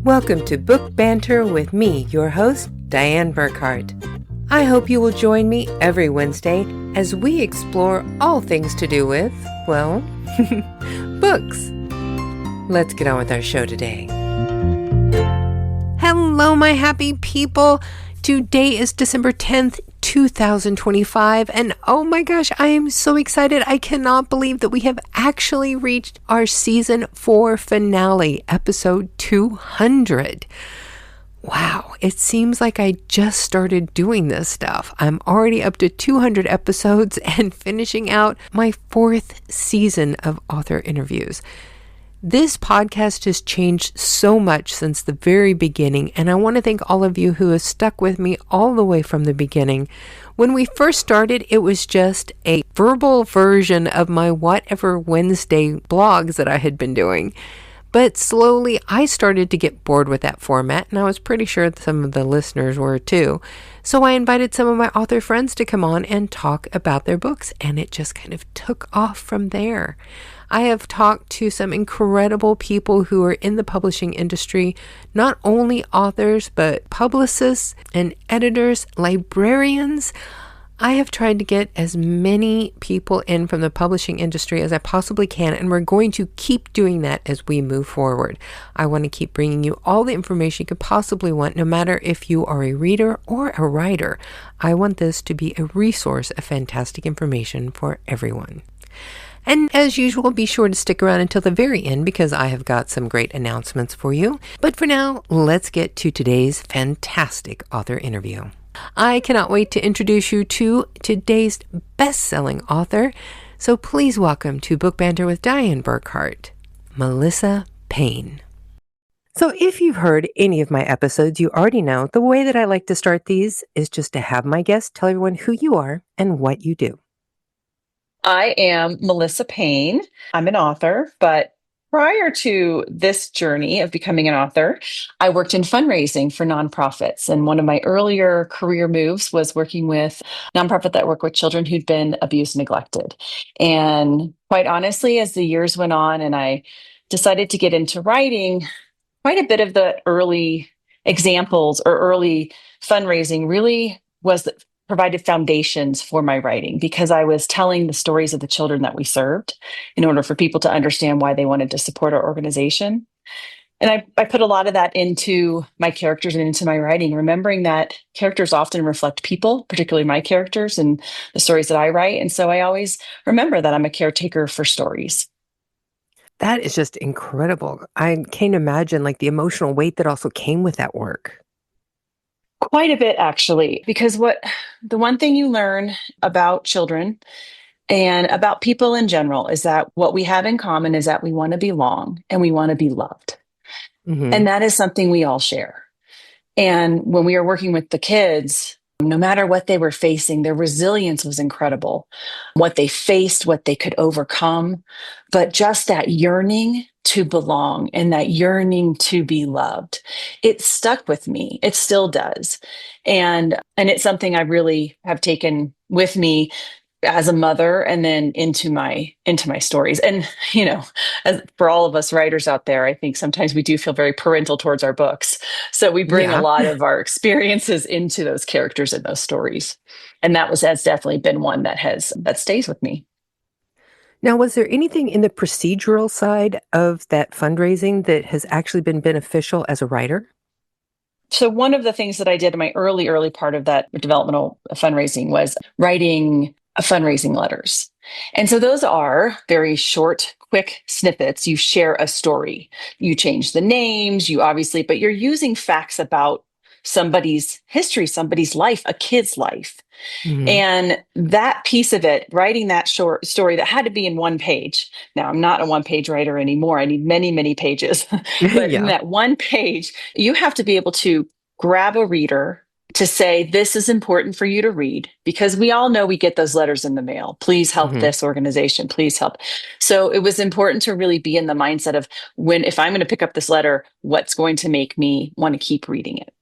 Welcome to Book Banter with me, your host, Diane Burkhart. I hope you will join me every Wednesday as we explore all things to do with, well, books. Let's get on with our show today. Hello, my happy people. Today is December 10th, 2025, and oh my gosh, I am so excited. I cannot believe that we have actually reached our season 4 finale, episode 200. Wow, it seems like I just started doing this stuff. I'm already up to 200 episodes and finishing out my 4th season of author interviews. This podcast has changed so much since the very beginning, and I want to thank all of you who have stuck with me all the way from the beginning. When we first started, it was just a verbal version of my Whatever Wednesday blogs that I had been doing. But slowly, I started to get bored with that format, and I was pretty sure that some of the listeners were too. So I invited some of my author friends to come on and talk about their books, and it just kind of took off from there. I have talked to some incredible people who are in the publishing industry, not only authors, but publicists and editors, librarians. I have tried to get as many people in from the publishing industry as I possibly can, and we're going to keep doing that as we move forward. I want to keep bringing you all the information you could possibly want, no matter if you are a reader or a writer. I want this to be a resource of fantastic information for everyone. And as usual, be sure to stick around until the very end because I have got some great announcements for you. But for now, let's get to today's fantastic author interview. I cannot wait to introduce you to today's best-selling author. So please welcome to Book Banter with Diane Burkhart, Melissa Payne. So if you've heard any of my episodes, you already know the way that I like to start these is just to have my guests tell everyone who you are and what you do. I am Melissa Payne. I'm an author, but prior to this journey of becoming an author, I worked in fundraising for nonprofits. And one of my earlier career moves was working with a nonprofit that worked with children who'd been abused and neglected. And quite honestly, as the years went on and I decided to get into writing, quite a bit of the early examples or early fundraising really provided foundations for my writing because I was telling the stories of the children that we served in order for people to understand why they wanted to support our organization. And I put a lot of that into my characters and into my writing, remembering that characters often reflect people, particularly my characters and the stories that I write. And so I always remember that I'm a caretaker for stories. That is just incredible. I can't imagine like the emotional weight that also came with that work. Quite a bit, actually, because the one thing you learn about children and about people in general is that what we have in common is that we want to belong and we want to be loved. Mm-hmm. And that is something we all share. And when we are working with the kids, no matter what they were facing, their resilience was incredible. What they faced, what they could overcome, but just that yearning to belong and that yearning to be loved, it stuck with me. It still does. And it's something I really have taken with me as a mother and then into my stories. And, as for all of us writers out there, I think sometimes we do feel very parental towards our books. So we bring a lot of our experiences into those characters and those stories. And has definitely been one that stays with me. Now, was there anything in the procedural side of that fundraising that has actually been beneficial as a writer? So one of the things that I did in my early part of that developmental fundraising was writing fundraising letters. And so those are very short, quick snippets. You share a story, you change the names, but you're using facts about somebody's history, somebody's life, a kid's life. Mm-hmm. And that piece of it, writing that short story that had to be in one page. Now, I'm not a one-page writer anymore. I need many, many pages. But in that one page, you have to be able to grab a reader to say, this is important for you to read, because we all know we get those letters in the mail. Please help this organization. Please help. So it was important to really be in the mindset of if I'm going to pick up this letter, what's going to make me want to keep reading it?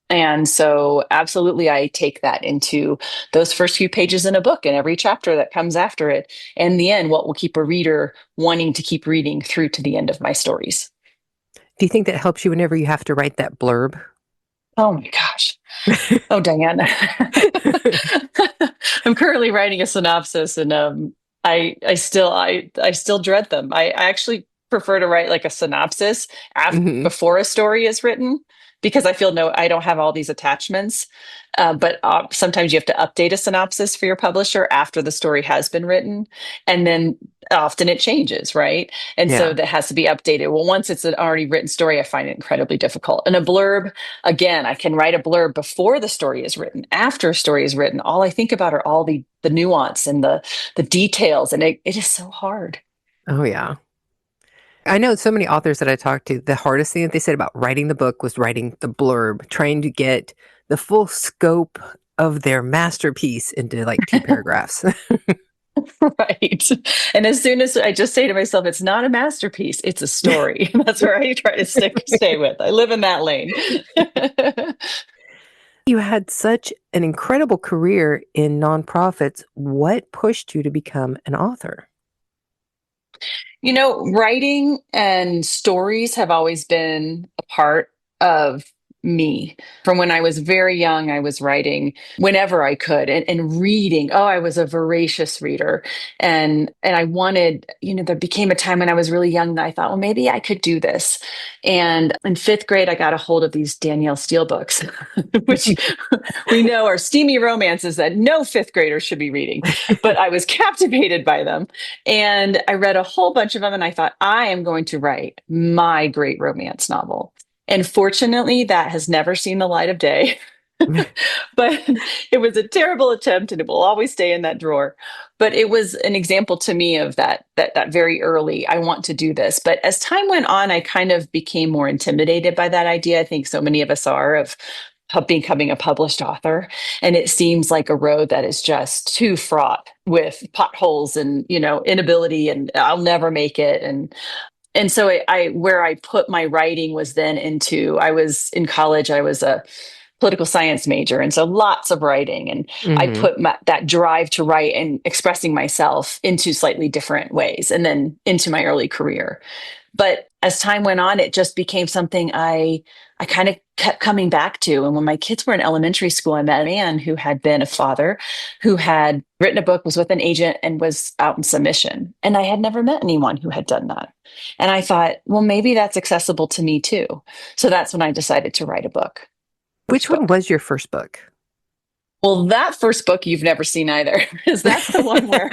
And so absolutely, I take that into those first few pages in a book and every chapter that comes after it. And in the end, what will keep a reader wanting to keep reading through to the end of my stories. Do you think that helps you whenever you have to write that blurb? Oh my gosh. Oh, Diane. I'm currently writing a synopsis, and I still dread them. I actually prefer to write like a synopsis Hmm. before a story is written, because I feel I don't have all these attachments. But sometimes you have to update a synopsis for your publisher after the story has been written, and then often it changes, right? And so Yeah. that has to be updated. Well, once it's an already written story, I find it incredibly difficult. And a blurb, again, I can write a blurb before the story is written. After a story is written, all I think about are all the nuance and the details, and it is so hard. Oh, yeah. I know so many authors that I talked to, the hardest thing that they said about writing the book was writing the blurb, trying to get the full scope of their masterpiece into like 2 paragraphs. Right. And as soon as I just say to myself, it's not a masterpiece, it's a story. That's where I try to stay with. I live in that lane. You had such an incredible career in nonprofits. What pushed you to become an author? Writing and stories have always been a part of me. From when I was very young, I was writing whenever I could, and reading. Oh, I was a voracious reader. And I wanted, there became a time when I was really young that I thought, well, maybe I could do this. And in fifth grade, I got a hold of these Danielle Steele books, which we know are steamy romances that no fifth grader should be reading. But I was captivated by them. And I read a whole bunch of them, and I thought, I am going to write my great romance novel. And fortunately, that has never seen the light of day. But it was a terrible attempt, and it will always stay in that drawer. But it was an example to me of that very early, I want to do this. But as time went on, I kind of became more intimidated by that idea. I think so many of us are, of becoming a published author. And it seems like a road that is just too fraught with potholes and, inability, and I'll never make it. And so I where I put my writing was then into, I was in college, I was a political science major. And so lots of writing. And I Hmm. put that drive to write and expressing myself into slightly different ways, and then into my early career. But as time went on, it just became something I kind of kept coming back to. And when my kids were in elementary school, I met a man who had been a father, who had written a book, was with an agent, and was out in submission. And I had never met anyone who had done that. And I thought, well, maybe that's accessible to me too. So that's when I decided to write a book. Which First one book. was your first book? Well, that first book you've never seen either, because that's the one where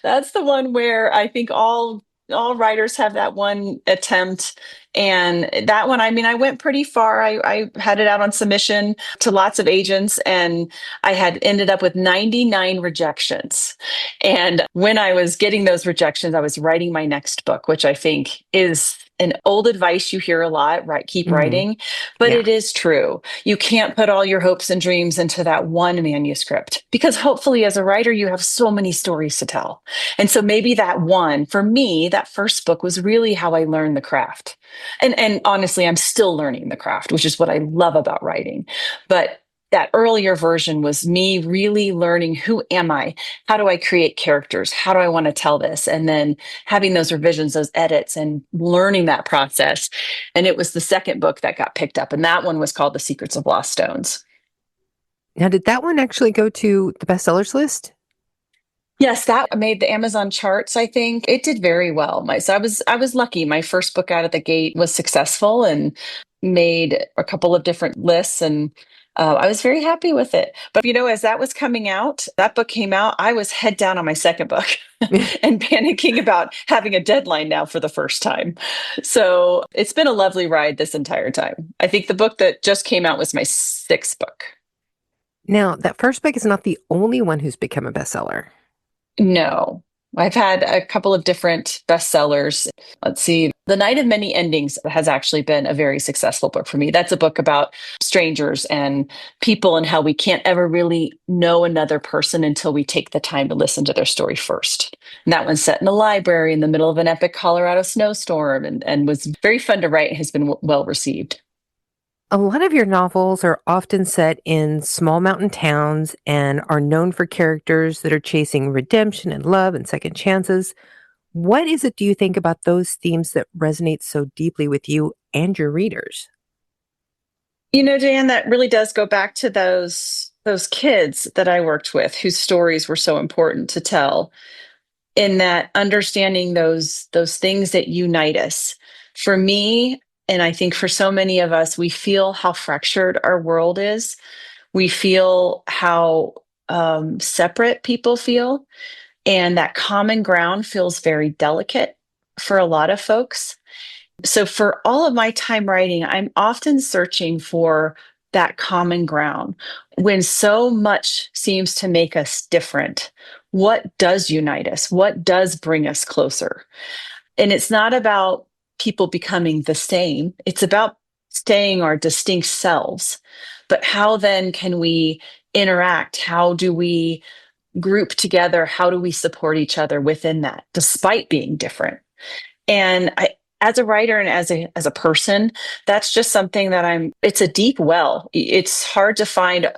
that's the one where I think all writers have that one attempt. And that one, I mean, I went pretty far. I had it out on submission to lots of agents, and I had ended up with 99 rejections. And when I was getting those rejections, I was writing my next book, which I think is an old advice you hear a lot, right? Keep Hmm. writing. But Yeah. it is true. You can't put all your hopes and dreams into that one manuscript, because hopefully as a writer, you have so many stories to tell. And so maybe that one, for me, that first book was really how I learned the craft. And honestly, I'm still learning the craft, which is what I love about writing. But that earlier version was me really learning, who am I? How do I create characters? How do I want to tell this? And then having those revisions, those edits, and learning that process. And it was the second book that got picked up. And that one was called The Secrets of Lost Stones. Now, did that one actually go to the bestsellers list? Yes, that made the Amazon charts, I think. It did very well. So I was lucky. My first book out of the gate was successful and made a couple of different lists, and I was very happy with it. But as that was coming out, that book came out, I was head down on my second book and panicking about having a deadline now for the first time. So it's been a lovely ride this entire time. I think the book that just came out was my sixth book. Now, that first book is not the only one who's become a bestseller. No, I've had a couple of different bestsellers. Let's see. The Night of Many Endings has actually been a very successful book for me. That's a book about strangers and people, and how we can't ever really know another person until we take the time to listen to their story first. And that one's set in a library in the middle of an epic Colorado snowstorm, and was very fun to write and has been well received. A lot of your novels are often set in small mountain towns and are known for characters that are chasing redemption and love and second chances. What is it, do you think, about those themes that resonate so deeply with you and your readers? Jan, that really does go back to those kids that I worked with whose stories were so important to tell, in that understanding those things that unite us. For me, and I think for so many of us, we feel how fractured our world is. We feel how separate people feel, and that common ground feels very delicate for a lot of folks. So, for all of my time writing, I'm often searching for that common ground. When so much seems to make us different, what does unite us? What does bring us closer? And it's not about people becoming the same, it's about staying our distinct selves. But how then can we interact? How do we group together? How do we support each other within that, despite being different? And as a writer and as a person, that's just something that it's a deep well. It's hard to find,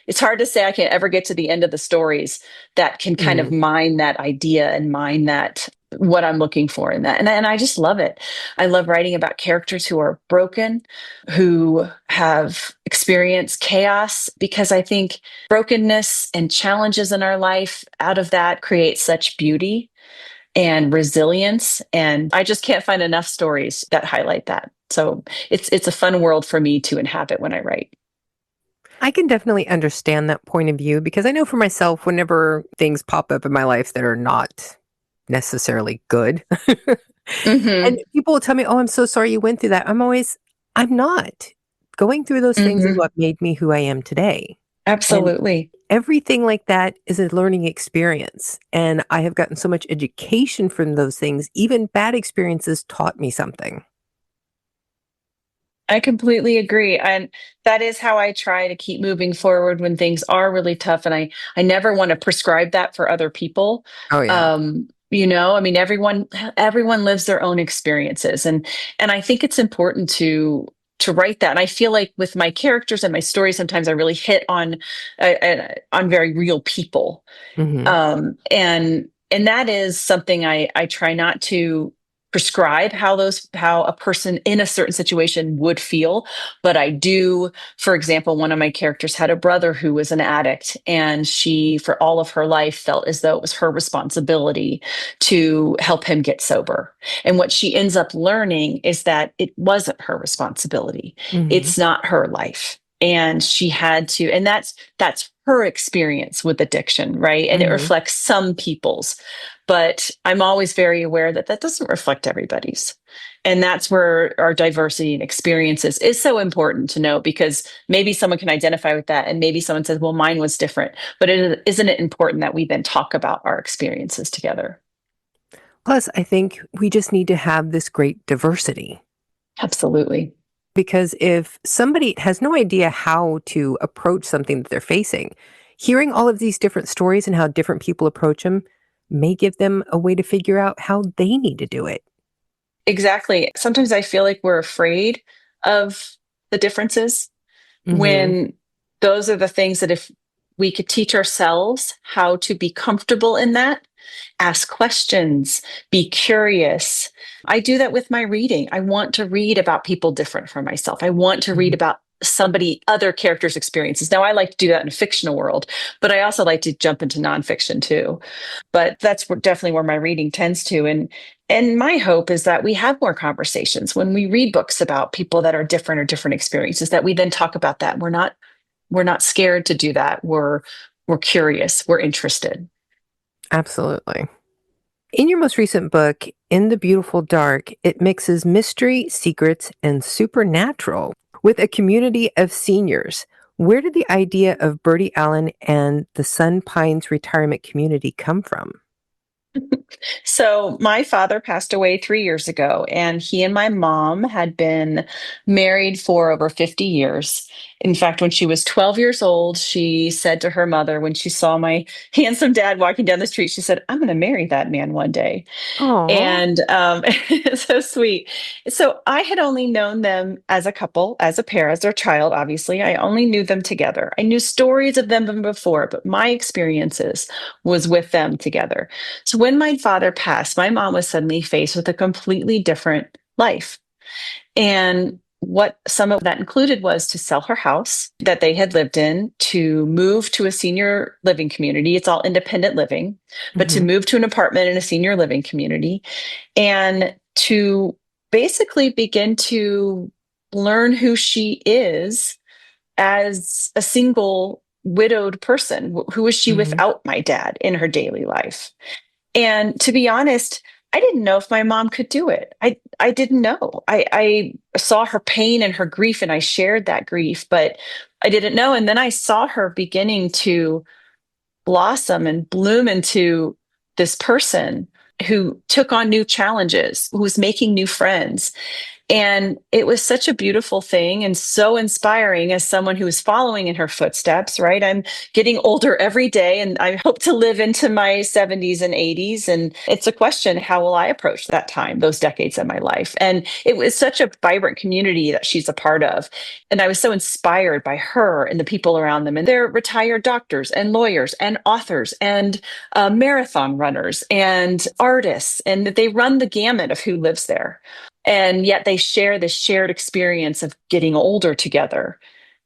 it's hard to say I can ever get to the end of the stories that can kind of Mhm. mine that idea and mine that what I'm looking for in that. And I just love it. I love writing about characters who are broken, who have experienced chaos, because I think brokenness and challenges in our life, out of that create such beauty and resilience. And I just can't find enough stories that highlight that. So it's a fun world for me to inhabit when I write. I can definitely understand that point of view because I know for myself, whenever things pop up in my life that are not necessarily good, and Hmm. people will tell me, "Oh, I'm so sorry you went through that." I'm not. Going through those things is Hmm. what made me who I am today. And Absolutely. everything like that is a learning experience. And I have gotten so much education from those things. Even bad experiences taught me something. I completely agree. And that is how I try to keep moving forward when things are really tough. And I never want to prescribe that for other people. Oh, yeah. I mean, everyone lives their own experiences. And I think it's important to write that. And I feel like with my characters and my stories, sometimes I really hit on very real people. Mhm. And that is something I try not to prescribe how a person in a certain situation would feel, but I do. For example, one of my characters had a brother who was an addict, and she for all of her life felt as though it was her responsibility to help him get sober. And what she ends up learning is that it wasn't her responsibility. Mhm. It's not her life, and she had to. And that's her experience with addiction, right? And it Mhm. reflects some people's, but I'm always very aware that that doesn't reflect everybody's. And that's where our diversity and experiences is so important to know, because maybe someone can identify with that and maybe someone says, well, mine was different. But isn't it important that we then talk about our experiences together? Plus, I think we just need to have this great diversity Absolutely. because if somebody has no idea how to approach something that they're facing, hearing all of these different stories and how different people approach them may give them a way to figure out how they need to do it. Exactly. Sometimes I feel like we're afraid of the differences, Mhm. when those are the things that if we could teach ourselves how to be comfortable in that, ask questions, be curious. I do that with my reading. I want to read about people different from myself. I want to read Mhm. about other characters' experiences. Now, I like to do that in a fictional world, but I also like to jump into nonfiction too. But that's definitely where my reading tends to. And my hope is that we have more conversations when we read books about people that are different or different experiences, that we then talk about that. We're not scared to do that. We're curious. We're interested. Absolutely. In your most recent book, In the Beautiful Dark, it mixes mystery, secrets, and supernatural with a community of seniors. Where did the idea of Birdie Allen and the Sun Pines retirement community come from? So my father passed away 3 years ago, and he and my mom had been married for over 50 years. In fact, when she was 12 years old, she said to her mother, when she saw my handsome dad walking down the street, she said, "I'm going to marry that man one day." Oh. And it's so sweet. So I had only known them as a couple, as a pair, as their child, obviously. I only knew them together. I knew stories of them from before, but my experiences was with them together. So when my father passed, my mom was suddenly faced with a completely different life. And what some of that included was to sell her house that they had lived in, to move to a senior living community. It's all independent living, but to Hmm. move to an apartment in a senior living community and to basically begin to learn who she is as a single widowed person. Who is she Hmm. without my dad in her daily life? And to be honest, I didn't know if my mom could do it. I didn't know. I saw her pain and her grief, and I shared that grief, but I didn't know. And then I saw her beginning to blossom and bloom into this person who took on new challenges, who was making new friends. And it was such a beautiful thing and so inspiring as someone who is following in her footsteps, right? I'm getting older every day and I hope to live into my 70s and 80s. And it's a question, how will I approach that time, those decades of my life? And it was such a vibrant community that she's a part of. And I was so inspired by her and the people around them. And they're retired doctors and lawyers and authors and marathon runners and artists. And they run the gamut of who lives there, and yet they share this shared experience of getting older together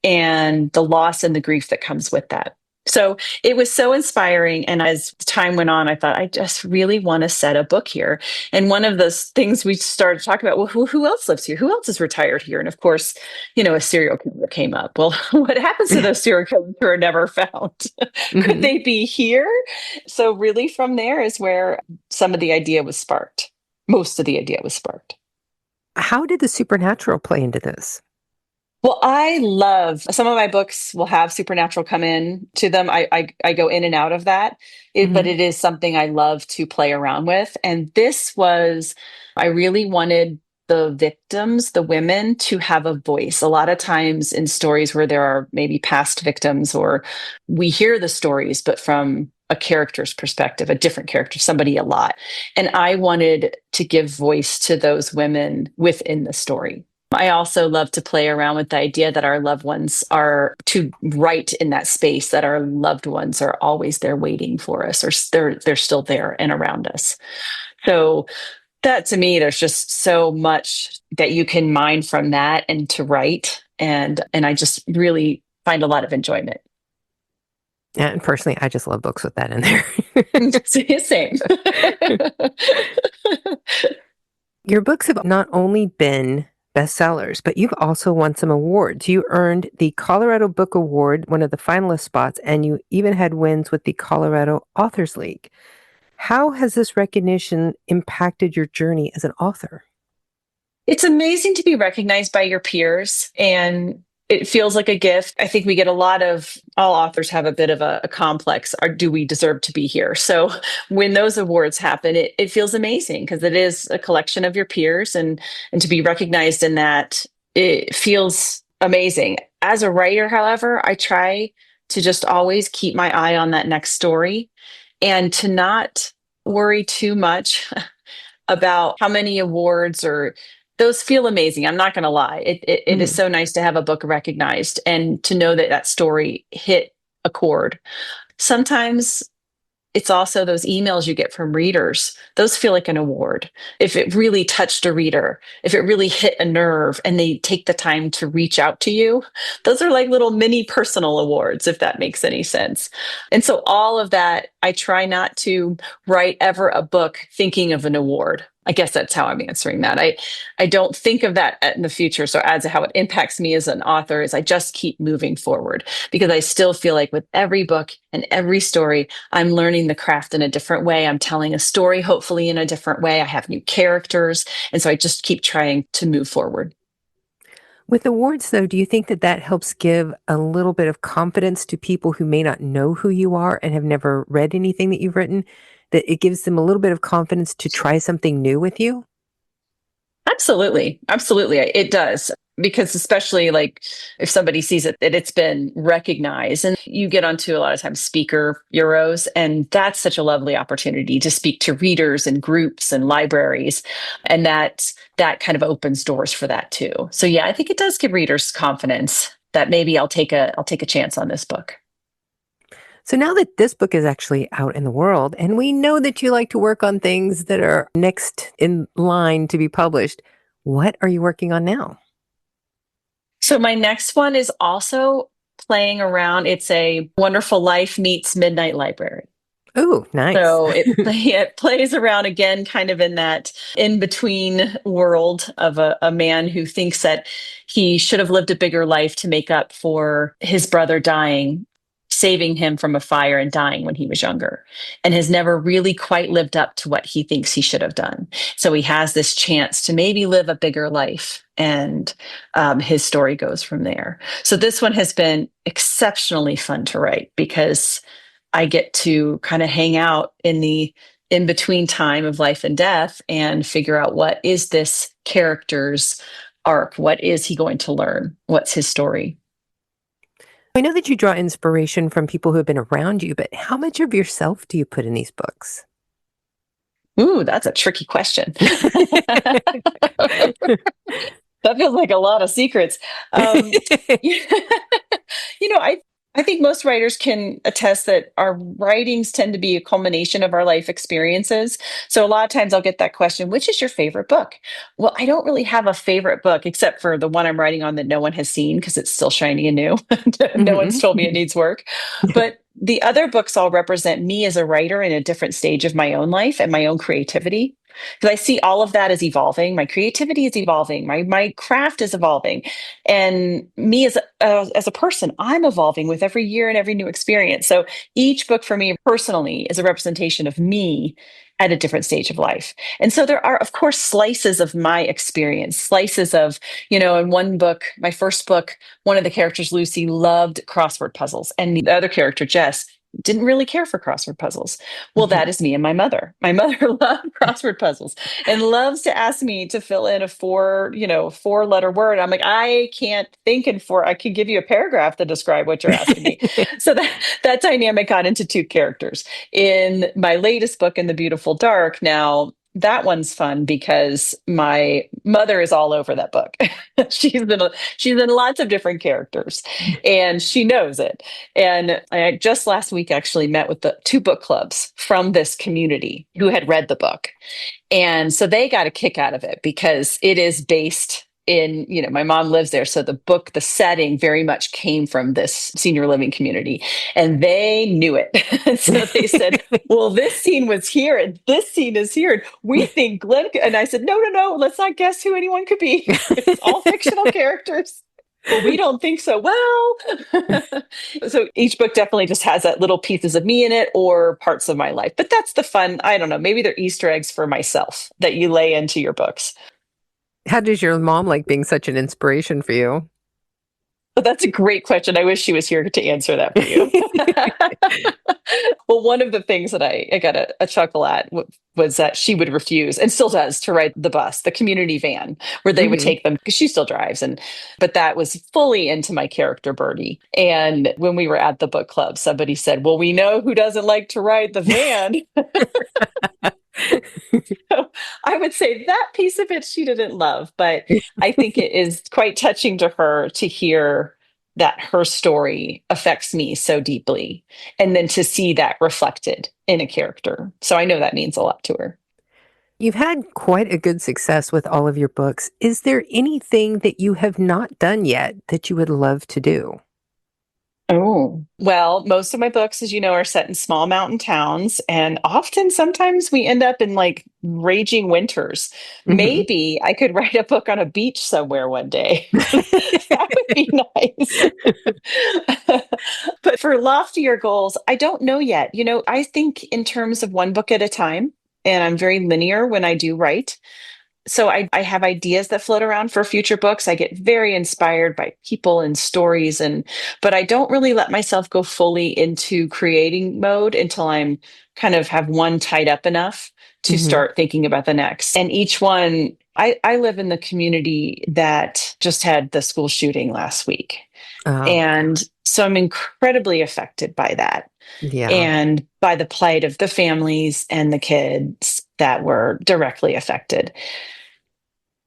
and the loss and the grief that comes with that. So it was so inspiring. And as time went on, I thought, I just really want to set a book here. And one of those things we started talking about, well, who else lives here? Who else is retired here? And of course, a serial killer came up. Well, what happens to those serial killers who are never found? Could Hmm. they be here? So really from there is where some of the idea was sparked. Most of the idea was sparked. How did the supernatural play into this? Well, I love some of my books will have supernatural come in to them. I go in and out of that, but Hmm. it is something I love to play around with. And this was, I really wanted the victims, the women, to have a voice. A lot of times in stories where there are maybe past victims, or we hear the stories, but from a character's perspective, a different character, somebody a lot. And I wanted to give voice to those women within the story. I also love to play around with the idea that our loved ones are to write in that space, that our loved ones are always there waiting for us, or they're still there and around us. So that, to me, there's just so much that you can mine from that and to write, and I just really find a lot of enjoyment. And personally, I just love books with that in there. Same. Your books have not only been bestsellers, but you've also won some awards. You earned the Colorado Book Award, one of the finalist spots, and you even had wins with the Colorado Authors League. How has this recognition impacted your journey as an author? It's amazing to be recognized by your peers, and it feels like a gift. I think we get all authors have a bit of a complex, or do we deserve to be here? So when those awards happen, it feels amazing because it is a collection of your peers, and to be recognized in that, it feels amazing. As a writer, however, I try to just always keep my eye on that next story and to not worry too much about how many awards, or those feel amazing. I'm not going to lie. It is Mm. so nice to have a book recognized and to know that that story hit a chord. Sometimes it's also those emails you get from readers. Those feel like an award. If it really touched a reader, if it really hit a nerve and they take the time to reach out to you, those are like little mini personal awards, if that makes any sense. And so all of that, I try not to write ever a book thinking of an award. I guess that's how I'm answering that. I don't think of that in the future. So as how it impacts me as an author is I just keep moving forward, because I still feel like with every book and every story, I'm learning the craft in a different way. I'm telling a story, hopefully in a different way. I have new characters. And so I just keep trying to move forward. With awards, though, do you think that that helps give a little bit of confidence to people who may not know who you are and have never read anything that you've written? That it gives them a little bit of confidence to try something new with you? Absolutely. Absolutely. It does. because especially like if somebody sees it, that it's been recognized, and you get onto a lot of times speaker bureaus, and that's such a lovely opportunity to speak to readers and groups and libraries. And that kind of opens doors for that too. So yeah, I think it does give readers confidence that maybe I'll take a chance on this book. So now that this book is actually out in the world, and we know that you like to work on things that are next in line to be published, what are you working on now? So my next one is also playing around. It's a Wonderful Life meets Midnight Library. Oh, nice. So it plays around again, kind of in that in between world of a man who thinks that he should have lived a bigger life to make up for his brother dying, saving him from a fire and dying when he was younger, and has never really quite lived up to what he thinks he should have done. So he has this chance to maybe live a bigger life, and his story goes from there. So this one has been exceptionally fun to write because I get to kind of hang out in the in between time of life and death and figure out what is this character's arc? What is he going to learn? What's his story? I know that you draw inspiration from people who have been around you, but how much of yourself do you put in these books? Ooh, that's a tricky question. That feels like a lot of secrets. You know, I think most writers can attest that our writings tend to be a culmination of our life experiences. So a lot of times I'll get that question, which is your favorite book? Well, I don't really have a favorite book except for the one I'm writing on that no one has seen because it's still shiny and new. No one's told me it needs work. But the other books all represent me as a writer in a different stage of my own life and my own creativity. Because I see all of that as evolving. My creativity is evolving. My craft is evolving, and me as a person, I'm evolving with every year and every new experience. So each book for me personally is a representation of me at a different stage of life. And so there are, of course, slices of my experience, slices of, in one book, my first book, one of the characters, Lucy, loved crossword puzzles, and the other character, Jess, didn't really care for crossword puzzles. Well, that is me and my mother. My mother loved crossword puzzles and loves to ask me to fill in a 4-letter word. I'm like, I can't think in four. I could give you a paragraph to describe what you're asking me. So that dynamic got into two characters. In my latest book, In the Beautiful Dark, now that one's fun because my mother is all over that book. she's in lots of different characters, and she knows it. And I just last week actually met with the two book clubs from this community who had read the book. And so they got a kick out of it because it is based in, my mom lives there. So the setting very much came from this senior living community, and they knew it. So they said, well, this scene was here and this scene is here. And we think Glenn, and I said, no, let's not guess who anyone could be. It's all fictional characters. Well, we don't think so. Well, so each book definitely just has that little pieces of me in it or parts of my life. But that's the fun. I don't know. Maybe they're Easter eggs for myself that you lay into your books. How does your mom like being such an inspiration for you? Well, that's a great question. I wish she was here to answer that for you. Well, one of the things that I got a chuckle at was that she would refuse, and still does, to ride the bus, the community van, where they would take them, because she still drives. But that was fully into my character, Birdie. And when we were at the book club, somebody said, well, we know who doesn't like to ride the van. So I would say that piece of it she didn't love, but I think it is quite touching to her to hear that her story affects me so deeply, and then to see that reflected in a character. So I know that means a lot to her. You've had quite a good success with all of your books. Is there anything that you have not done yet that you would love to do? Oh, well, most of my books, as you know, are set in small mountain towns. And often, sometimes we end up in like raging winters. Maybe I could write a book on a beach somewhere one day. That would be nice. But for loftier goals, I don't know yet. I think in terms of one book at a time, and I'm very linear when I do write. So I have ideas that float around for future books. I get very inspired by people and stories, but I don't really let myself go fully into creating mode until I'm kind of have one tied up enough to start thinking about the next. And each one I live in the community that just had the school shooting last week. Oh, And so I'm incredibly affected by that yeah. and by the plight of the families and the kids that were directly affected.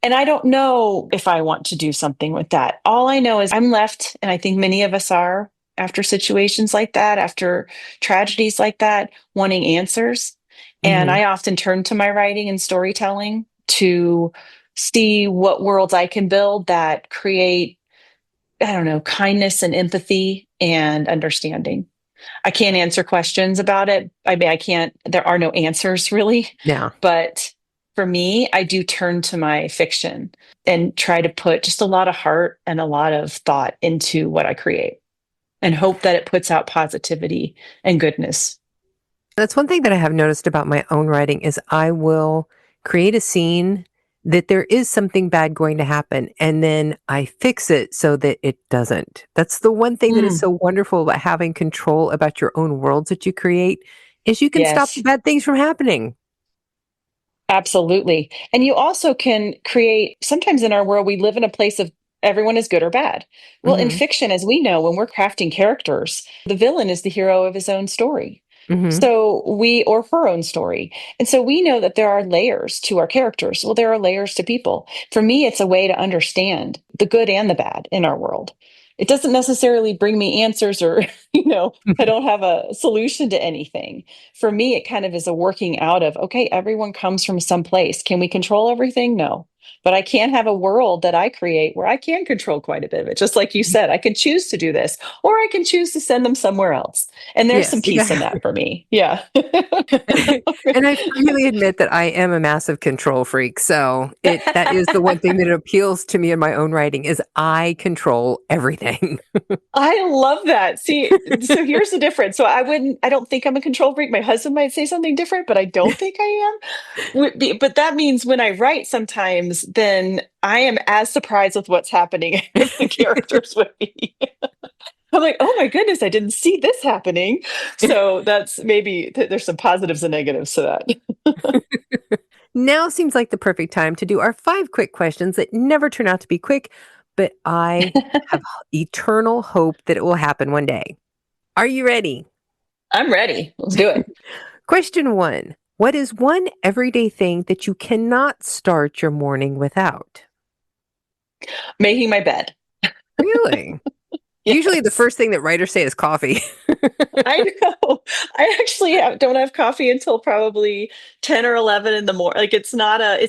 And I don't know if I want to do something with that. All I know is I'm left, and I think many of us are after situations like that, after tragedies like that, wanting answers. And Hmm. I often turn to my writing and storytelling to see what worlds I can build that create, I don't know, kindness and empathy and understanding. I can't answer questions about it. I mean, I can't, there are no answers really. Yeah. But for me, I do turn to my fiction and try to put just a lot of heart and a lot of thought into what I create and hope that it puts out positivity and goodness. That's one thing that I have noticed about my own writing is I will create a scene that there is something bad going to happen, and then I fix it so that it doesn't. That's the one thing that is Mm, so wonderful about having control about your own worlds that you create is you can stop the yes. bad things from happening. Absolutely. And you also can create, sometimes in our world, we live in a place of everyone is good or bad. Well, in Mhm. fiction, as we know, when we're crafting characters, the villain is the hero of his own story. Mhm. Or her own story. And so we know that there are layers to our characters. Well, there are layers to people. For me, it's a way to understand the good and the bad in our world. It doesn't necessarily bring me answers or, I don't have a solution to anything. For me, it kind of is a working out of, okay, everyone comes from some place. Can we control everything? No. But I can have a world that I create where I can control quite a bit of it. Just like you said, I can choose to do this, or I can choose to send them somewhere else. And there's some Yes, peace in exactly. that for me. Yeah. And I freely admit that I am a massive control freak, so that is the one thing that appeals to me in my own writing is I control everything. I love that. See, so here's the difference. I don't think I'm a control freak. My husband might say something different, but I don't think I am. But that means when I write sometimes, then I am as surprised with what's happening as the characters would be. I'm like, oh my goodness, I didn't see this happening. So that's maybe there's some positives and negatives to that. Now seems like the perfect time to do our 5 quick questions that never turn out to be quick, but I have eternal hope that it will happen one day. Are you ready? I'm ready. Let's do it. Question 1. What is one everyday thing that you cannot start your morning without? Making my bed. Really? Usually the Yes. first thing that writers say is coffee. I know. I actually don't have coffee until probably 10 or 11 in the morning. Like it's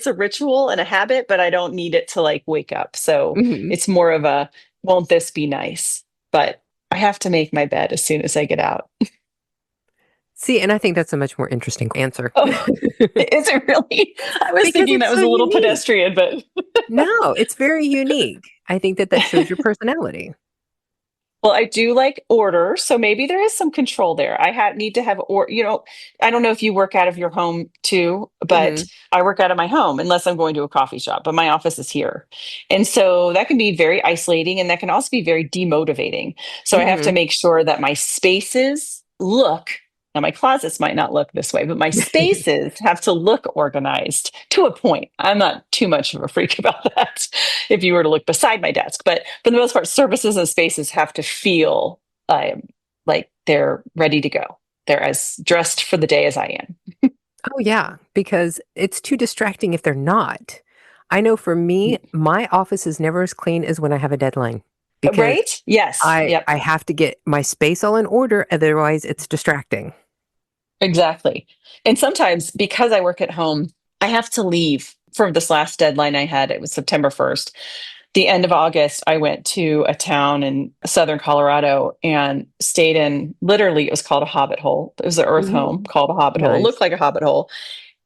a ritual and a habit, but I don't need it to like wake up. So Mhm. it's more of a, won't this be nice? But I have to make my bed as soon as I get out. See, and I think that's a much more interesting answer. Oh, is it really? I was Because thinking it's that so was a little unique. pedestrian, but No, it's very unique. I think that shows your personality. well, I do like order, so maybe there is some control there. Need to have I don't know if you work out of your home too, but Mhm. I work out of my home unless I'm going to a coffee shop, but my office is here. And so that can be very isolating and that can also be very demotivating. So I have to Mhm. make sure that my spaces look, now my closets might not look this way, but my spaces have to look organized to a point. I'm not too much of a freak about that if you were to look beside my desk. But for the most part, services and spaces have to feel like they're ready to go. They're as dressed for the day as I am. Oh, yeah, because it's too distracting if they're not. I know for me, my office is never as clean as when I have a deadline because Right? Yes. Yep. I have to get my space all in order, otherwise it's distracting. Exactly. And sometimes because I work at home, I have to leave for this last deadline I had. It was September 1st. The end of August, I went to a town in southern Colorado and stayed in, literally, it was called a hobbit hole. It was an earth Mhm. home called a hobbit hole. It looked Nice. like a hobbit hole,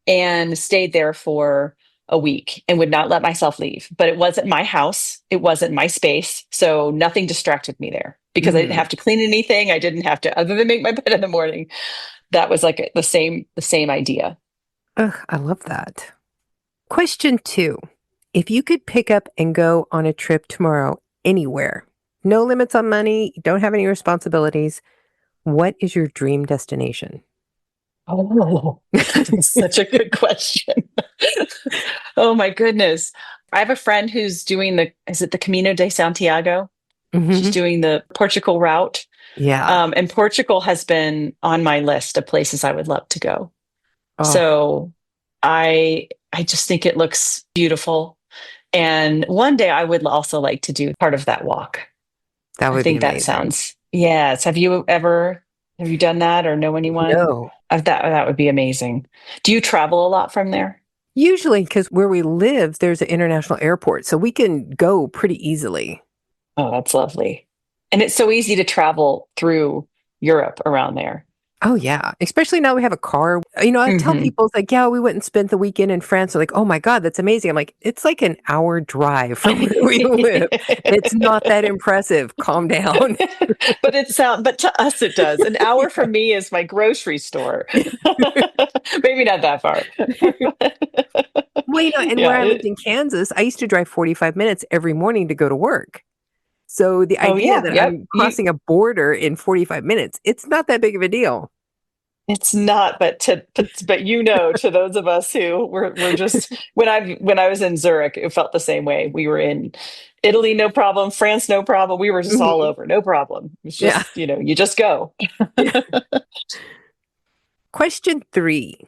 and stayed there for a week and would not let myself leave. But it wasn't my house, it wasn't my space. So nothing distracted me there because I didn't Mhm. have to clean anything. I didn't have to, other than make my bed in the morning. That was like the same idea. Ugh, I love that. Question 2. If you could pick up and go on a trip tomorrow anywhere, no limits on money, you don't have any responsibilities, what is your dream destination? Oh, that is such a good question. Oh my goodness. I have a friend who's doing is it the Camino de Santiago? She's Hmm. doing the Portugal route. Yeah. And Portugal has been on my list of places I would love to go. Oh, So I just think it looks beautiful. And one day I would also like to do part of that walk. that I would be think that amazing. sounds, yes. Have you done that or know anyone? No. That would be amazing. Do you travel a lot from there? Usually, because where we live, there's an international airport, so we can go pretty easily. Oh, that's lovely. And it's so easy to travel through Europe around there. Oh, yeah. Especially now we have a car. I tell Hmm. people, it's like, yeah, we went and spent the weekend in France. They're like, oh my God, that's amazing. I'm like, it's like an hour drive from where we live. It's not that impressive. Calm down. But to us it does. An hour from me is my grocery store. Maybe not that far. Well, and where Yeah. I lived in Kansas, I used to drive 45 minutes every morning to go to work. So the Oh idea yeah. that Yep. I'm crossing a border in 45 minutes, it's not that big of a deal. It's not, but to those of us who were just when I was in Zurich, it felt the same way. We were in Italy, no problem, France, no problem. We were just all Mhm. over, no problem. It's Yeah. just, you just go. Yeah. Question 3.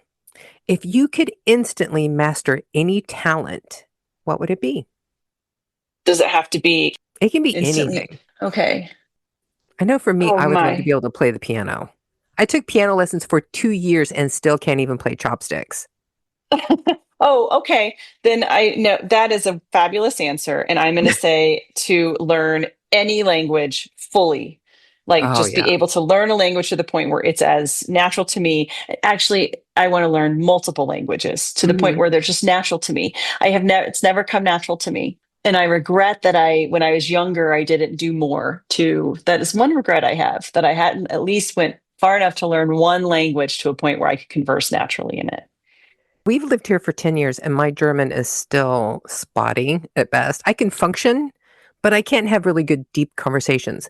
If you could instantly master any talent, what would it be? Does it have to be It can be instantly? anything. Okay. I know for me, Oh I would love to my. be able to play the piano. I took piano lessons for 2 years and still can't even play chopsticks. Oh, okay. Then I know that is a fabulous answer. And I'm going to say to learn any language fully, like Oh, just be yeah. able to learn a language to the point where it's as natural to me. Actually, I want to learn multiple languages to the point Mhm. where they're just natural to me. It's never come natural to me. And I regret that when I was younger, I didn't do more to, that is one regret I have, that I hadn't at least went far enough to learn one language to a point where I could converse naturally in it. We've lived here for 10 years and my German is still spotty at best. I can function, but I can't have really good, deep conversations.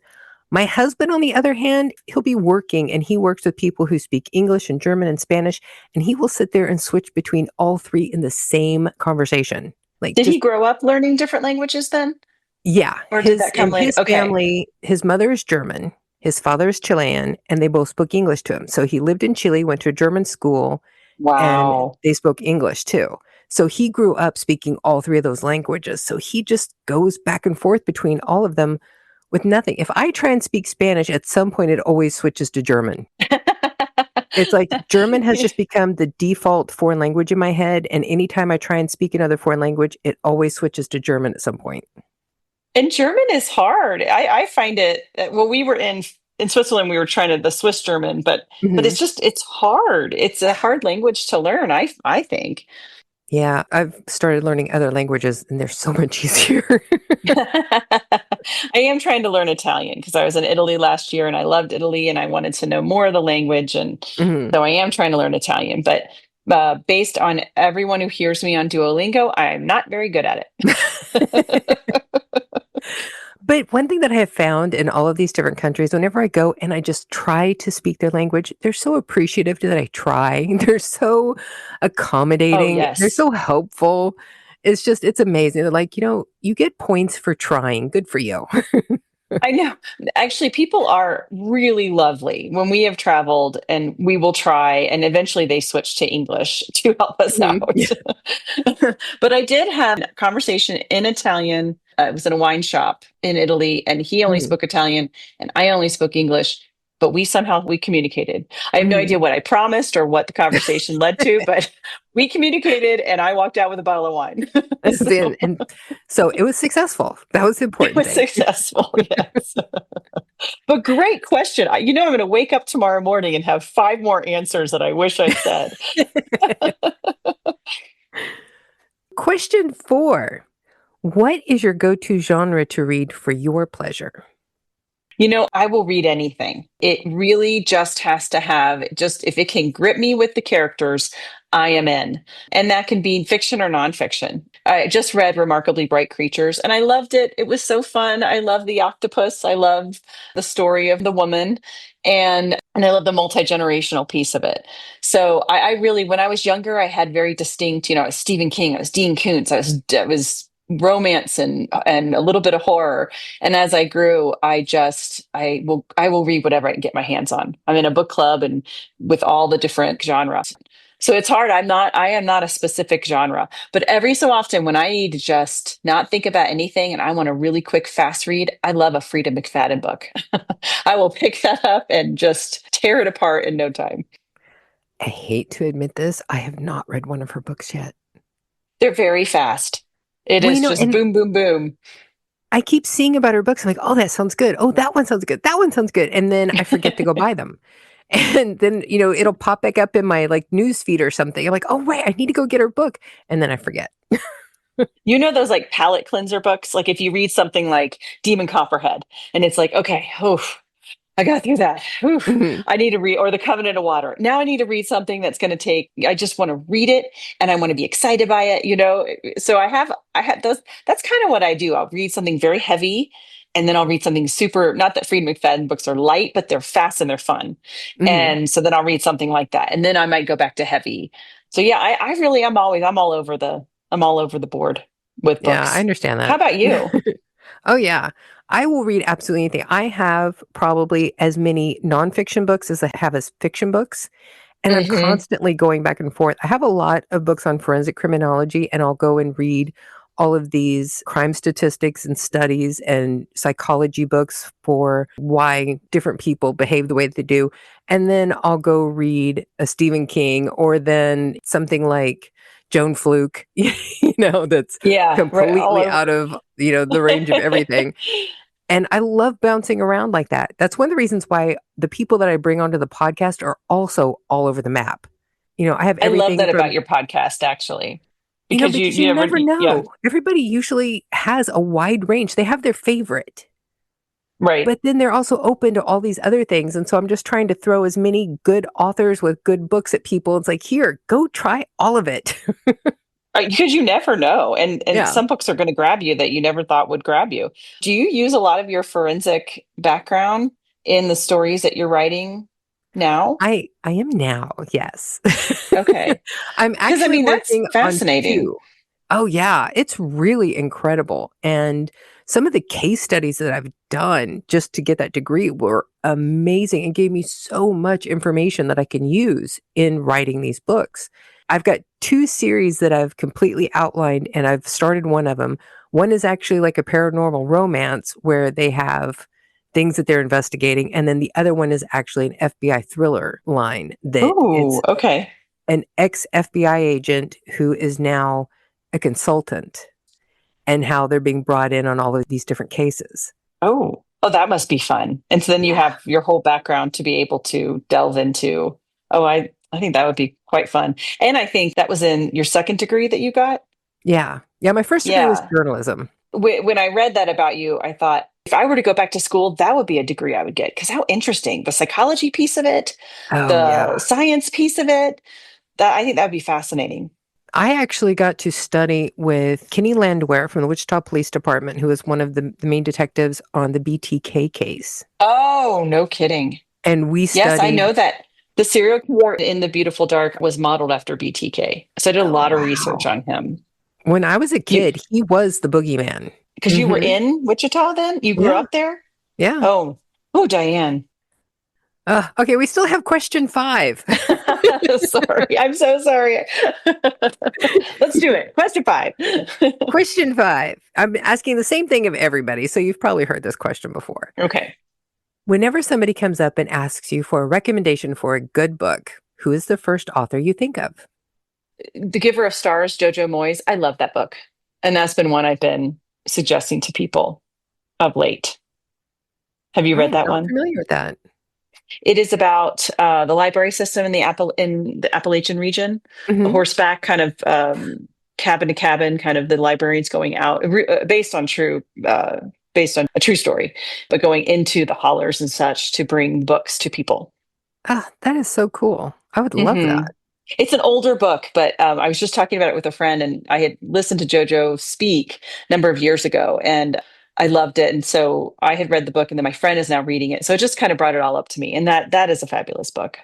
My husband, on the other hand, he'll be working and he works with people who speak English and German and Spanish, and he will sit there and switch between all three in the same conversation. Like Did just he grow up learning different languages then? yeah, Or did that come in later? his Okay. family, his mother is German, his father is Chilean, and they both spoke English to him. So he lived in Chile, went to a German school, and Wow. they spoke English too. So he grew up speaking all three of those languages. So he just goes back and forth between all of them with nothing. If I try and speak Spanish, at some point it always switches to German. It's like German has just become the default foreign language in my head. And anytime I try and speak another foreign language, it always switches to German at some point. And German is hard. I find it, well, we were in Switzerland, we were trying the Swiss German, but Mhm. it's hard. It's a hard language to learn, I think. Yeah, I've started learning other languages and they're so much easier. I am trying to learn Italian because I was in Italy last year and I loved Italy and I wanted to know more of the language. And Mhm. so I am trying to learn Italian, but based on everyone who hears me on Duolingo, I'm not very good at it. But one thing that I have found in all of these different countries, whenever I go and I just try to speak their language, they're so appreciative that I try. They're so Oh, accommodating. They're yes. so helpful. It's amazing. They're like, you get points for trying. Good for you. I know. Actually, people are really lovely when we have traveled and we will try, and eventually they switch to English to help us Mhm. out. Yeah. But I did have a conversation in Italian. It was in a wine shop in Italy, and he only Mhm. spoke Italian and I only spoke English. But we communicated. I have no Mhm. idea what I promised or what the conversation led to, but we communicated, and I walked out with a bottle of wine. So And so it was successful. That was the it important was thing. successful. Yes. But great question. I'm going to wake up tomorrow morning and have five more answers that I wish I'd said. Question 4. What is your go-to genre to read for your pleasure? I will read anything. It really just has to have, just if it can grip me with the characters, I am in. And that can be fiction or nonfiction. I just read Remarkably Bright Creatures and I loved it. It was so fun. I love the octopus. I love the story of the woman. And I love the multi-generational piece of it. So I really, when I was younger, I had very distinct, I was Stephen King, I was Dean Koontz, I was romance and a little bit of horror. And as I grew, I will read whatever I can get my hands on. I'm in a book club and with all the different genres. So it's hard. I am not a specific genre, but every so often when I need to just not think about anything and I want a really quick, fast read, I love a Frida McFadden book. I will pick that up and just tear it apart in no time. I hate to admit this. I have not read one of her books yet. They're very fast. It Well, is just and boom, boom, boom. I keep seeing about her books. I'm like, oh, that sounds good. Oh, that one sounds good. That one sounds good. And then I forget to go buy them. And then, it'll pop back up in my news feed or something. I'm like, oh, wait, I need to go get her book. And then I forget. You know those palate cleanser books? Like if you read something like Demon Copperhead and it's like, okay, I got through that. Mhm. I need to read, or The Covenant of Water. Now I need to read something that's going to I just want to read it and I want to be excited by it. So I had those. That's kind of what I do. I'll read something very heavy and then I'll read something super, not that Frieda McFadden books are light, but they're fast and they're fun. Mhm. And so then I'll read something like that. And then I might go back to heavy. So yeah, I really, I'm all over the board with Yeah, I books. understand How that. about you? Oh, yeah. I will read absolutely anything. I have probably as many nonfiction books as I have as fiction books. And I'm Hmm. constantly going back and forth. I have a lot of books on forensic criminology, and I'll go and read all of these crime statistics and studies and psychology books for why different people behave the way that they do. And then I'll go read a Stephen King or then something like Joan Fluke, that's Yeah, right. All completely over. out of, the range of everything. And I love bouncing around like that. That's one of the reasons why the people that I bring onto the podcast are also all over the map. I have I love everything that about from, your podcast, actually, because because you you never, never yeah, know. Everybody usually has a wide range. They have their favorite, right. but then they're also open to all these other things. And so I'm just trying to throw as many good authors with good books at people. It's like, here, go try all of it. Because you never know, and Yeah. some books are going to grab you that you never thought would grab you. Do you use a lot of your forensic background in the stories that you're writing now? I am now, yes. Okay, I'm because I actually mean that's working on fascinating. 2. Oh, yeah, it's really incredible, and some of the case studies that I've done just to get that degree were amazing and gave me so much information that I can use in writing these books. I've got 2 series that I've completely outlined, and I've started one of them. One is actually like a paranormal romance where they have things that they're investigating, and then the other one is actually an FBI thriller line that Oh, it's okay. an ex-FBI agent who is now a consultant and how they're being brought in on all of these different cases. Oh, that must be fun. And so then you Yeah. have your whole background to be able to delve into. Oh, I think that would be quite fun. And I think that was in your second degree that you got. Yeah. Yeah, my first degree was Yeah. journalism. When I read that about you, I thought if I were to go back to school, that would be a degree I would get. Because how interesting the psychology piece of it, Oh, the yeah. science piece of it. That I think that would be fascinating. I actually got to study with Kenny Landwehr from the Wichita Police Department, who was one of the main detectives on the BTK case. Oh, no kidding. And we Yes, I studied. know that the serial killer in The Beautiful Dark was modeled after BTK. So I did a Oh, lot of research wow. on him. When I was a You kid, he was the boogeyman. because you were Hmm. in Wichita then? You grew Yeah. up there? Yeah. Oh, Diane. Okay, we still have question 5. Sorry. I'm so sorry. Let's do it. Question five. Question 5. I'm asking the same thing of everybody, so you've probably heard this question before. Okay. Whenever somebody comes up and asks you for a recommendation for a good book, who is the first author you think of? The Giver of Stars, Jojo Moyes. I love that book. And that's been one I've been suggesting to people of late. Have you I read am that not one? familiar with that. It is about the library system in the Appalachian region, a Hmm. horseback kind of cabin to cabin, kind of the librarians going out, based on a true story, but going into the hollers and such to bring books to people. Ah, that is so cool. I would love Hmm. that. It's an older book, but I was just talking about it with a friend, and I had listened to JoJo speak a number of years ago, and I loved it. And so I had read the book, and then my friend is now reading it. So it just kind of brought it all up to me. And that is a fabulous book.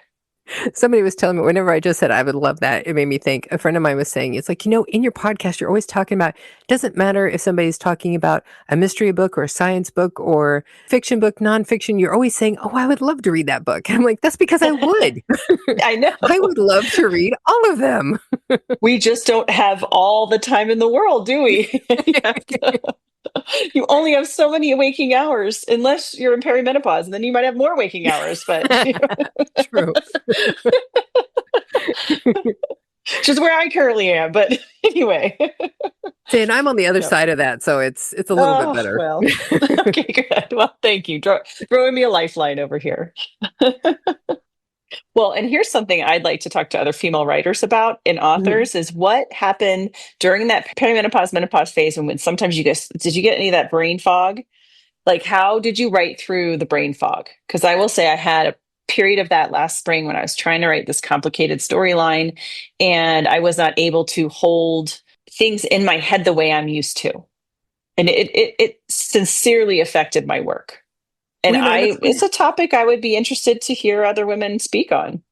Somebody was telling me whenever I just said I would love that, it made me think. A friend of mine was saying, it's like, in your podcast, you're always talking about, it doesn't matter if somebody's talking about a mystery book or a science book or fiction book, nonfiction, you're always saying, oh, I would love to read that book. And I'm like, that's because I would. I know. I would love to read all of them. We just don't have all the time in the world, do we? You only have so many waking hours, unless you're in perimenopause, and then you might have more waking hours. But True. which is where I currently am. But anyway, See, and I'm on the other side of that, so it's a little bit better. Well, okay, good. Well, thank you. Throwing me a lifeline over here. Well, and here's something I'd like to talk to other female writers about and authors is what happened during that perimenopause, menopause phase. And when sometimes did you get any of that brain fog? Like, how did you write through the brain fog? Because I will say I had a period of that last spring when I was trying to write this complicated storyline, and I was not able to hold things in my head the way I'm used to. And it sincerely affected my work. And it's a topic I would be interested to hear other women speak on.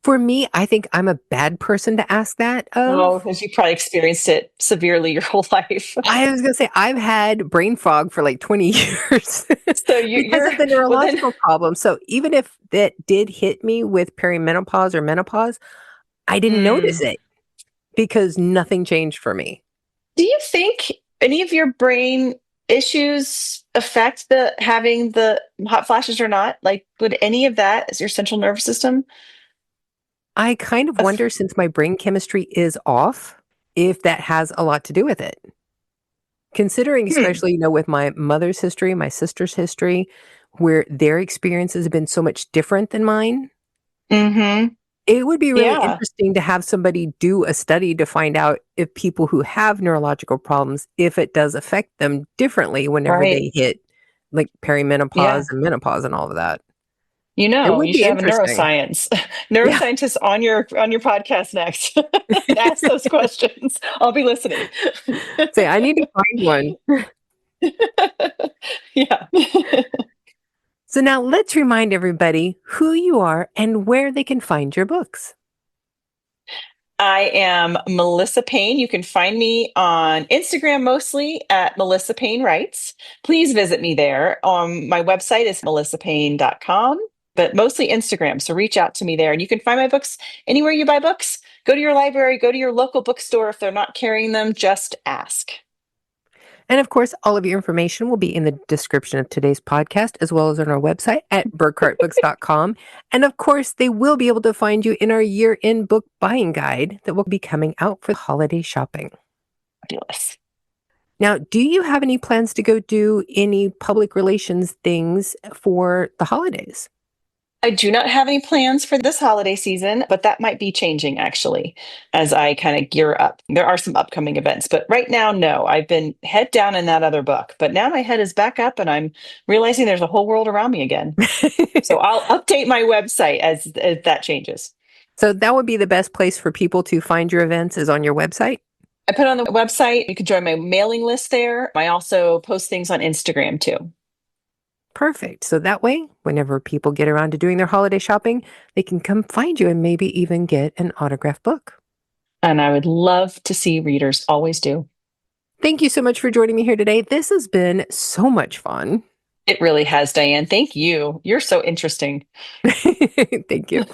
For me, I think I'm a bad person to ask that of. Oh, because you probably experienced it severely your whole life. I was going to say, I've had brain fog for like 20 years So because of the neurological problem. So even if that did hit me with perimenopause or menopause, I didn't notice it because nothing changed for me. Do you think any of your brain issues affect having the hot flashes or not? Like, would any of that as your central nervous system? I kind of wonder, since my brain chemistry is off, if that has a lot to do with it. Considering, especially, with my mother's history, my sister's history, where their experiences have been so much different than mine. It would be really interesting to have somebody do a study to find out if people who have neurological problems, if it does affect them differently whenever they hit like perimenopause and menopause and all of that. You should have a neuroscientist on your podcast next. Ask those questions. I'll be listening. Say, I need to find one. Yeah. So now let's remind everybody who you are and where they can find your books. I am Melissa Payne. You can find me on Instagram mostly at Melissa Payne Writes. Please visit me there. My website is melissapayne.com, but mostly Instagram. So reach out to me there. And you can find my books anywhere you buy books. Go to your library, go to your local bookstore. If they're not carrying them, just ask. And of course, all of your information will be in the description of today's podcast, as well as on our website at burkhartbooks.com. And of course, they will be able to find you in our year-end book buying guide that will be coming out for holiday shopping. Fabulous. Now, do you have any plans to go do any public relations things for the holidays? I do not have any plans for this holiday season, but that might be changing actually as I kind of gear up. There are some upcoming events, but right now, no. I've been head down in that other book, but now my head is back up and I'm realizing there's a whole world around me again. So I'll update my website as that changes. So that would be the best place for people to find your events, is on your website? I put on the website. You can join my mailing list there. I also post things on Instagram too. Perfect. So that way, whenever people get around to doing their holiday shopping, they can come find you and maybe even get an autographed book. And I would love to see readers. Always do. Thank you so much for joining me here today. This has been so much fun. It really has, Diane. Thank you. You're so interesting. Thank you.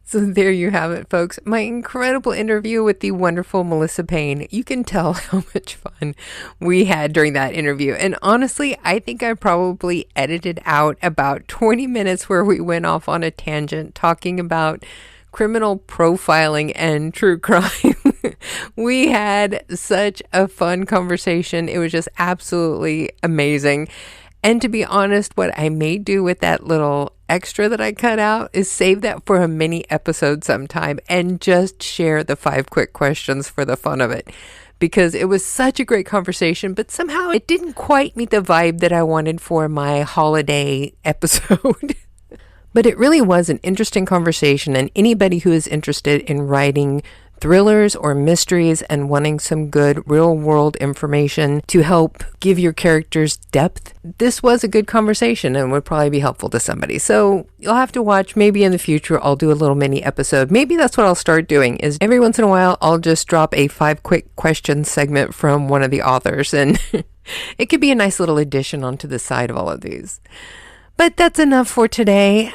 So there you have it, folks. My incredible interview with the wonderful Melissa Payne. You can tell how much fun we had during that interview. And honestly, I think I probably edited out about 20 minutes where we went off on a tangent talking about criminal profiling and true crime. We had such a fun conversation. It was just absolutely amazing. And to be honest, what I may do with that little extra that I cut out is save that for a mini episode sometime and just share the 5 quick questions for the fun of it. Because it was such a great conversation, but somehow it didn't quite meet the vibe that I wanted for my holiday episode. But it really was an interesting conversation, and anybody who is interested in writing thrillers or mysteries and wanting some good real-world information to help give your characters depth, this was a good conversation and would probably be helpful to somebody. So you'll have to watch. Maybe in the future I'll do a little mini episode. Maybe that's what I'll start doing, is every once in a while I'll just drop a 5 quick questions segment from one of the authors, and it could be a nice little addition onto the side of all of these. But that's enough for today.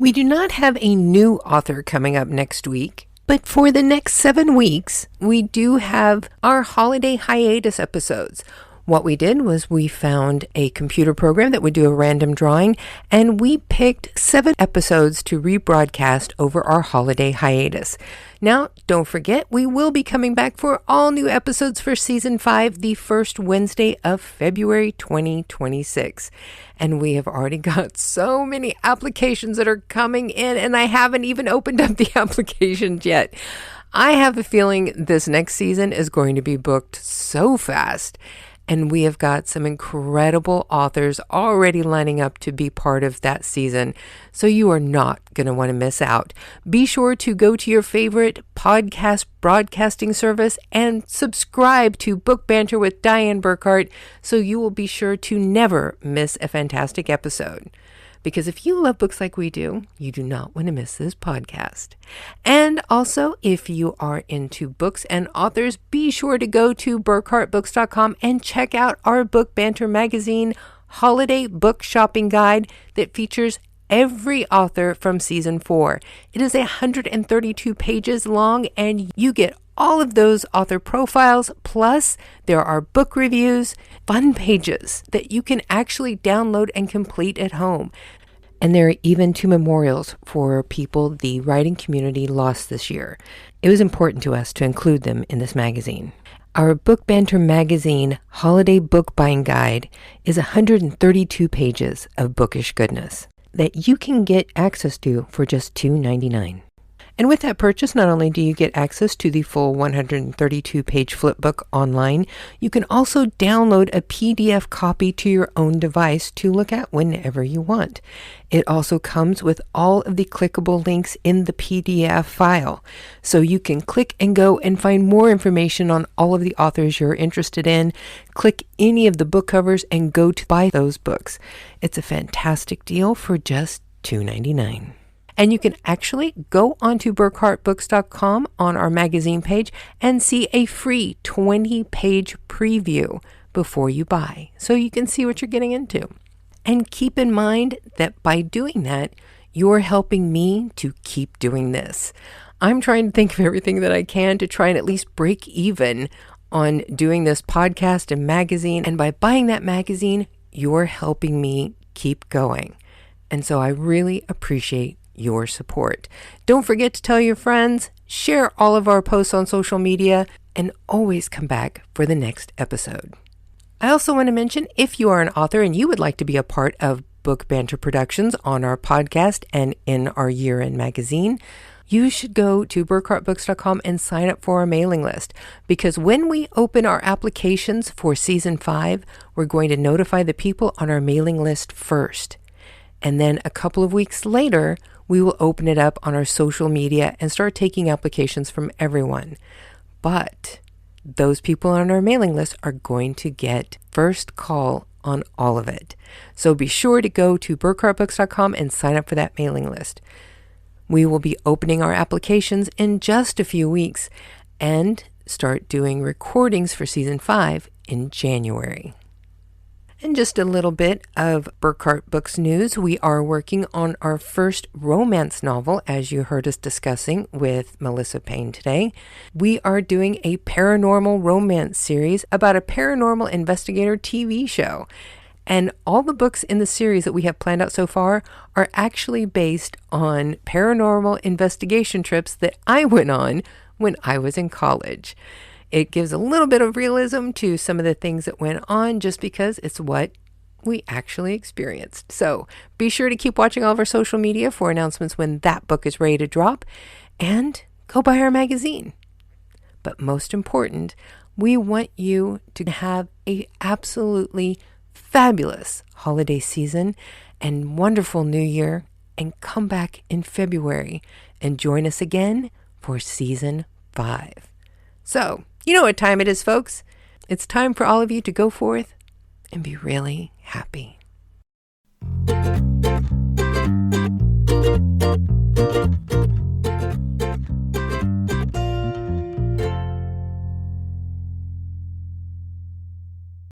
We do not have a new author coming up next week. But for the next 7 weeks, we do have our holiday hiatus episodes. What we did was we found a computer program that would do a random drawing, and we picked 7 episodes to rebroadcast over our holiday hiatus. Now, don't forget, we will be coming back for all new episodes for Season 5 the first Wednesday of February 2026. And we have already got so many applications that are coming in, and I haven't even opened up the applications yet. I have a feeling this next season is going to be booked so fast. And we have got some incredible authors already lining up to be part of that season. So you are not going to want to miss out. Be sure to go to your favorite podcast broadcasting service and subscribe to Book Banter with Diane Burkhart so you will be sure to never miss a fantastic episode. Because if you love books like we do, you do not want to miss this podcast. And also, if you are into books and authors, be sure to go to burkhartbooks.com and check out our Book Banter magazine holiday book shopping guide that features every author from season 4. It is 132 pages long, and you get all of those author profiles, plus there are book reviews, fun pages that you can actually download and complete at home. And there are even 2 memorials for people the writing community lost this year. It was important to us to include them in this magazine. Our Book Banter magazine holiday book buying guide is 132 pages of bookish goodness that you can get access to for just $2.99. And with that purchase, not only do you get access to the full 132-page flipbook online, you can also download a PDF copy to your own device to look at whenever you want. It also comes with all of the clickable links in the PDF file, so you can click and go and find more information on all of the authors you're interested in, click any of the book covers, and go to buy those books. It's a fantastic deal for just $2.99. And you can actually go onto burkhartbooks.com on our magazine page and see a free 20-page preview before you buy, so you can see what you're getting into. And keep in mind that by doing that, you're helping me to keep doing this. I'm trying to think of everything that I can to try and at least break even on doing this podcast and magazine. And by buying that magazine, you're helping me keep going. And so I really appreciate your support. Don't forget to tell your friends, share all of our posts on social media, and always come back for the next episode. I also want to mention, if you are an author and you would like to be a part of Book Banter Productions on our podcast and in our year-end magazine, you should go to burkhartbooks.com and sign up for our mailing list, because when we open our applications for season 5, we're going to notify the people on our mailing list first. And then a couple of weeks later, we will open it up on our social media and start taking applications from everyone. But those people on our mailing list are going to get first call on all of it. So be sure to go to burkhartbooks.com and sign up for that mailing list. We will be opening our applications in just a few weeks and start doing recordings for season 5 in January. And just a little bit of Burkhart Books news. We are working on our first romance novel, as you heard us discussing with Melissa Payne today. We are doing a paranormal romance series about a paranormal investigator TV show. And all the books in the series that we have planned out so far are actually based on paranormal investigation trips that I went on when I was in college. It gives a little bit of realism to some of the things that went on just because it's what we actually experienced. So be sure to keep watching all of our social media for announcements when that book is ready to drop, and go buy our magazine. But most important, we want you to have a absolutely fabulous holiday season and wonderful new year and come back in February and join us again for season 5. So, you know what time it is, folks. It's time for all of you to go forth and be really happy.